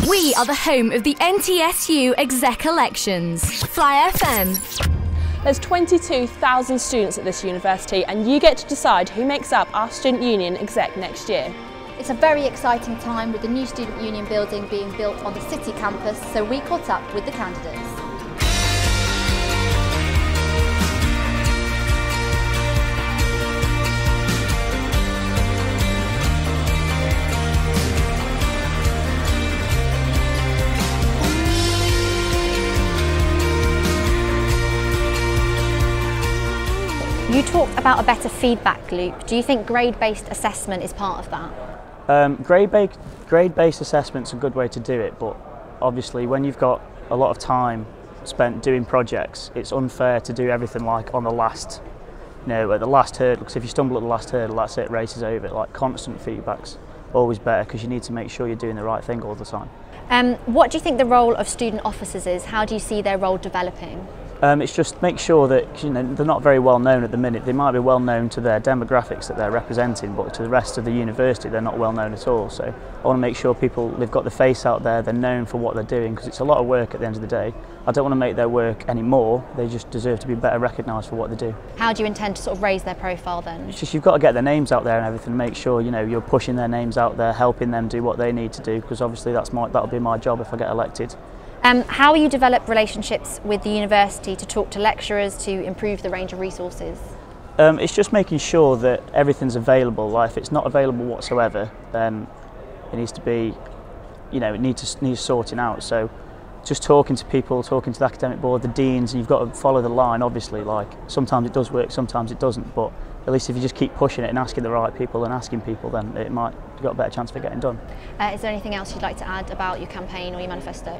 We are the home of the NTSU Exec Elections. Fly FM. There's 22,000 students at this university and you get to decide who makes up our Student Union Exec next year. It's a very exciting time with the new Student Union building being built on the city campus, so we caught up with the candidates. You talked about a better feedback loop. Do you think grade-based assessment is part of that? Grade-based assessment's a good way to do it, but obviously when you've got a lot of time spent doing projects, it's unfair to do everything like on the last, at the last hurdle, because if you stumble at the last hurdle, that's it, race is over. Like constant feedback's always better because you need to make sure you're doing the right thing all the time. What do you think the role of student officers is? How do you see their role developing? It's just make sure that they're not very well known at the minute. They might be well known to their demographics that they're representing, but to the rest of the university they're not well known at all. So I want to make sure they've got the face out there, they're known for what they're doing, because it's a lot of work at the end of the day. I don't want to make their work any more, they just deserve to be better recognised for what they do. How do you intend to sort of raise their profile then? It's just you've got to get their names out there and everything, make sure you're pushing their names out there, helping them do what they need to do, because obviously that'll be my job if I get elected. How will you develop relationships with the university to talk to lecturers to improve the range of resources? It's just making sure that everything's available. Like if it's not available whatsoever, then it needs to be, it needs sorting out. So just talking to people, talking to the academic board, the deans, and you've got to follow the line. Obviously, like sometimes it does work, sometimes it doesn't. But at least if you just keep pushing it and asking the right people and asking people, then you've got a better chance of it getting done. Is there anything else you'd like to add about your campaign or your manifesto?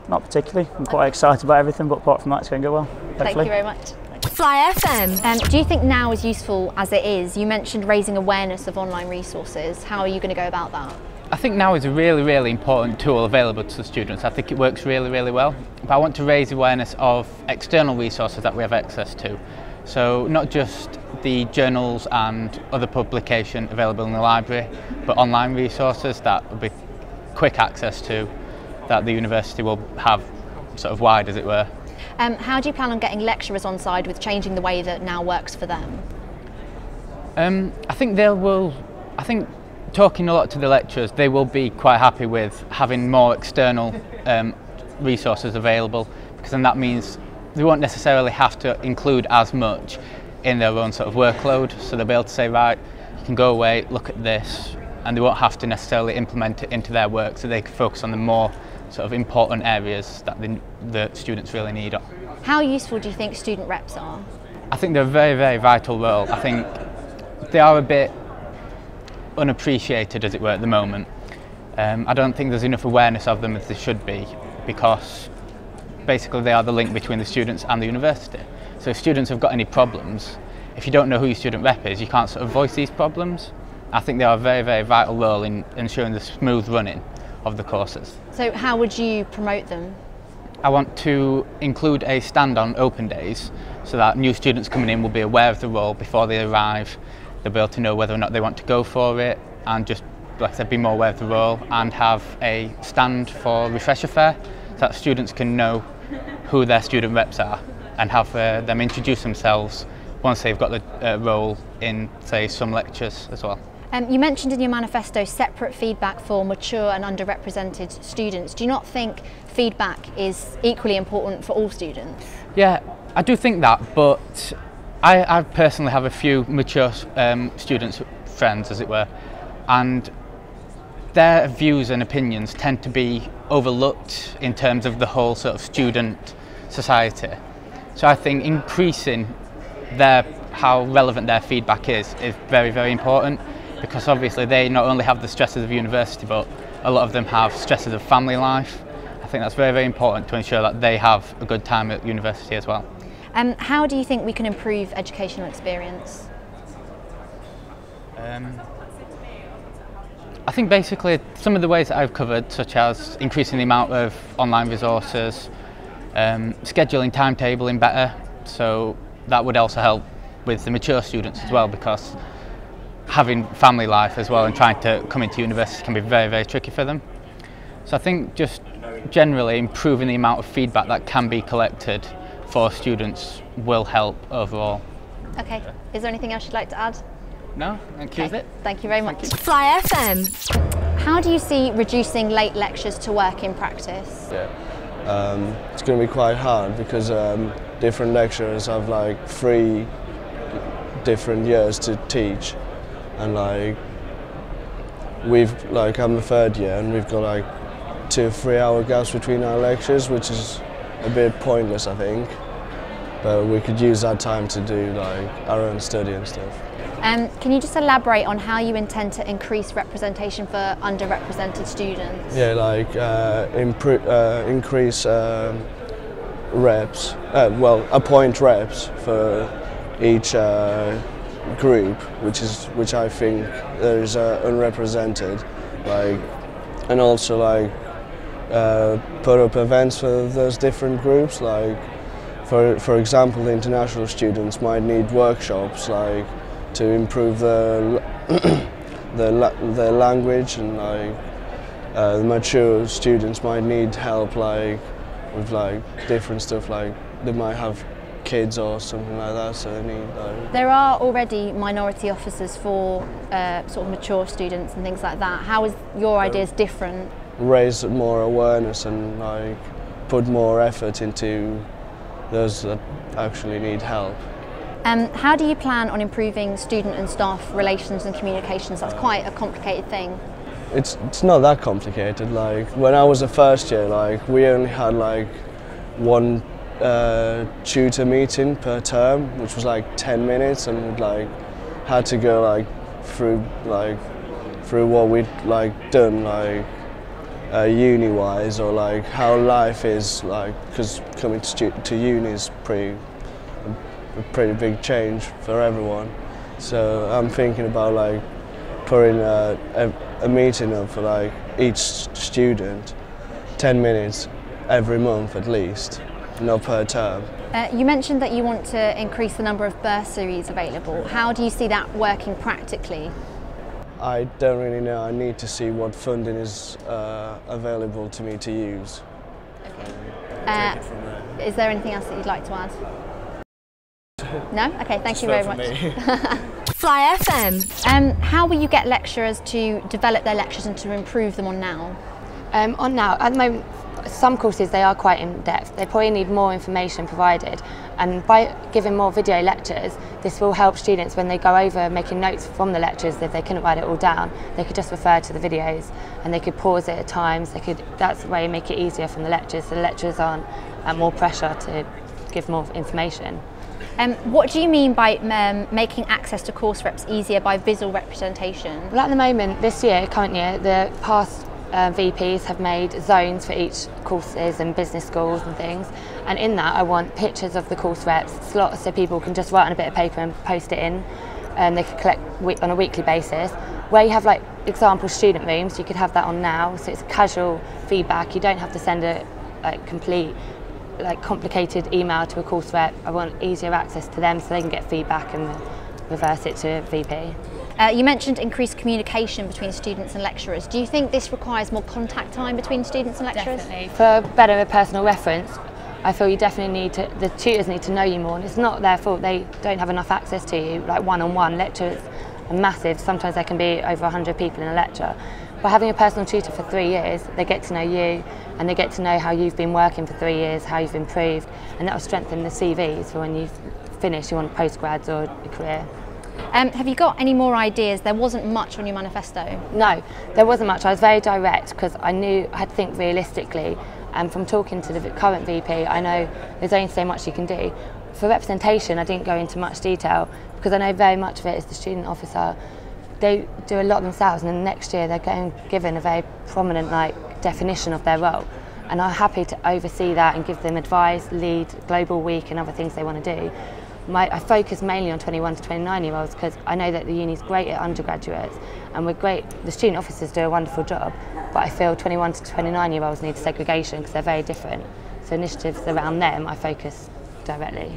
Not particularly. I'm quite excited about everything, but apart from that, it's going to go well. Hopefully. Thank you very much. Fly FM. Do you think now is useful as it is? You mentioned raising awareness of online resources. How are you going to go about that? I think now is a really, really important tool available to the students. I think it works really, really well. But I want to raise awareness of external resources that we have access to. So not just the journals and other publication available in the library, but online resources that will be quick access to, that the university will have sort of wide, as it were. How do you plan on getting lecturers on side with changing the way that now works for them? I think talking a lot to the lecturers, they will be quite happy with having more external resources available, because then that means they won't necessarily have to include as much in their own sort of workload, so they'll be able to say, right, you can go away, look at this, and they won't have to necessarily implement it into their work, so they can focus on the more sort of important areas that the students really need. How useful do you think student reps are? I think they're a very, very vital role. I think they are a bit unappreciated, as it were, at the moment. I don't think there's enough awareness of them as there should be, because basically they are the link between the students and the university. So if students have got any problems, if you don't know who your student rep is, you can't sort of voice these problems. I think they are a very, very vital role in ensuring the smooth running of the courses. So how would you promote them? I want to include a stand on open days so that new students coming in will be aware of the role before they arrive. They'll be able to know whether or not they want to go for it, and just, like I said, be more aware of the role, and have a stand for refresher fair so that students can know who their student reps are and have them introduce themselves once they've got the role in, say, some lectures as well. You mentioned in your manifesto separate feedback for mature and underrepresented students. Do you not think feedback is equally important for all students? Yeah, I do think that, but I personally have a few mature students, friends as it were, and their views and opinions tend to be overlooked in terms of the whole sort of student society. So I think increasing how relevant their feedback is very, very important, because obviously they not only have the stresses of university, but a lot of them have stresses of family life. I think that's very, very important to ensure that they have a good time at university as well. How do you think we can improve educational experience? I think basically some of the ways that I've covered, such as increasing the amount of online resources, scheduling, timetabling better, so that would also help with the mature students as well, because having family life as well and trying to come into university can be very, very tricky for them. So I think just generally improving the amount of feedback that can be collected for students will help overall. Okay, is there anything else you'd like to add? No, thank you. Okay. Thank you very much. Fly FM. How do you see reducing late lectures to work in practice? It's going to be quite hard because different lecturers have like 3 different years to teach, and like I'm the 3rd year and we've got like 2-3 hour gaps between our lectures, which is a bit pointless, I think, but we could use that time to do like our own study and stuff. Can you just elaborate on how you intend to increase representation for underrepresented students? Yeah, like increase reps, appoint reps for each group, which I think there is unrepresented, like, and also like put up events for those different groups. Like, for example, the international students might need workshops, like, to improve their language, and like the mature students might need help, like with like different stuff, like they might have kids or something like that, so they need like... There are already minority officers for sort of mature students and things like that. How is your ideas different? Raise more awareness and like put more effort into those that actually need help. How do you plan on improving student and staff relations and communications? That's quite a complicated thing. It's not that complicated. Like, when I was a 1st year, like, we only had like 1 tutor meeting per term, which was like 10 minutes, and we'd like had to go like through what we'd like done, like uni wise, or like how life is, like, because coming to uni is a pretty big change for everyone. So I'm thinking about like putting a meeting up for like each student, 10 minutes every month at least, not per term. You mentioned that you want to increase the number of bursaries available. How do you see that working practically? I don't really know. I need to see what funding is available to me to use. Okay. Is there anything else that you'd like to add? No? Okay, thank you very much. Fly FM. How will you get lecturers to develop their lectures and to improve them on now? On now, at the moment, some courses they are quite in depth. They probably need more information provided, and by giving more video lectures, this will help students when they go over making notes from the lectures. If they couldn't write it all down, they could just refer to the videos, and they could pause it at times. That's the way to make it easier from the lectures, so the lecturers aren't more pressure to give more information. What do you mean by making access to course reps easier by visual representation? Well, at the moment, this year, current year, the past VPs have made zones for each courses and business schools and things, and in that I want pictures of the course reps, slots, so people can just write on a bit of paper and post it in, and they can collect on a weekly basis. Where you have like example student rooms, you could have that on now, so it's casual feedback. You don't have to send a complete complicated email to a course rep. I want easier access to them so they can get feedback and reverse it to VP. You mentioned increased communication between students and lecturers. Do you think this requires more contact time between students and lecturers? Definitely. For better personal reference, I feel you definitely need to, the tutors need to know you more, and it's not their fault they don't have enough access to you, like one-on-one. Lectures are massive, sometimes there can be over 100 people in a lecture. By having a personal tutor for 3 years, they get to know you, and they get to know how you've been working for 3 years, how you've improved, and that will strengthen the CVs for when you finish, you want postgrads or a career. Have you got any more ideas? There wasn't much on your manifesto. No, there wasn't much. I was very direct because I knew I had to think realistically, and from talking to the current VP, I know there's only so much you can do. For representation, I didn't go into much detail because I know very much of it is the student officer. They do a lot themselves, and then next year they're getting given a very prominent definition of their role, and I'm happy to oversee that and give them advice, lead Global Week and other things they want to do. I focus mainly on 21 to 29 year olds because I know that the uni's great at undergraduates, and we're great, the student officers do a wonderful job, but I feel 21 to 29 year olds need segregation because they're very different. So initiatives around them I focus directly.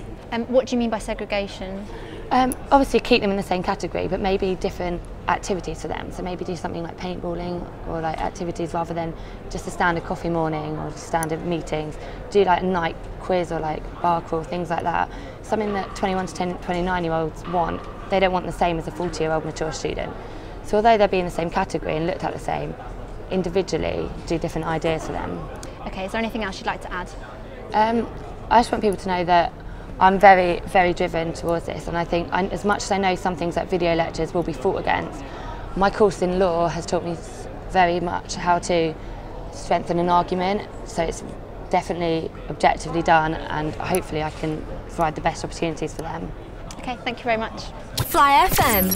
What do you mean by segregation? Obviously keep them in the same category, but maybe different activities for them. So maybe do something like paintballing or like activities rather than just a standard coffee morning or standard meetings. Do like a night quiz or like bar crawl, things like that. Something that 21 to 29-year-olds want, they don't want the same as a 40-year-old mature student. So although they'll be in the same category and looked at the same, individually do different ideas for them. Okay, is there anything else you'd like to add? I just want people to know that I'm very, very driven towards this, and I think as much as I know some things like video lectures will be fought against, my course in law has taught me very much how to strengthen an argument, so it's definitely objectively done, and hopefully I can provide the best opportunities for them. Okay, thank you very much. Fly FM.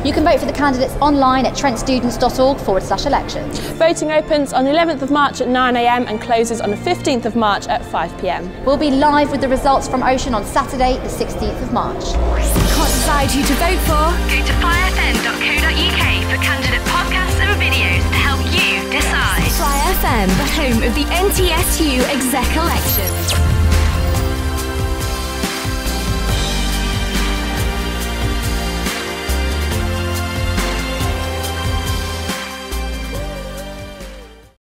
You can vote for the candidates online at trentstudents.org/elections. Voting opens on the 11th of March at 9 AM and closes on the 15th of March at 5 PM. We'll be live with the results from Ocean on Saturday, the 16th of March. Can't decide who to vote for? Go to flyfm.co.uk for candidate podcasts and videos to help you decide. Fly FM, the home of the NTSU Exec Elections.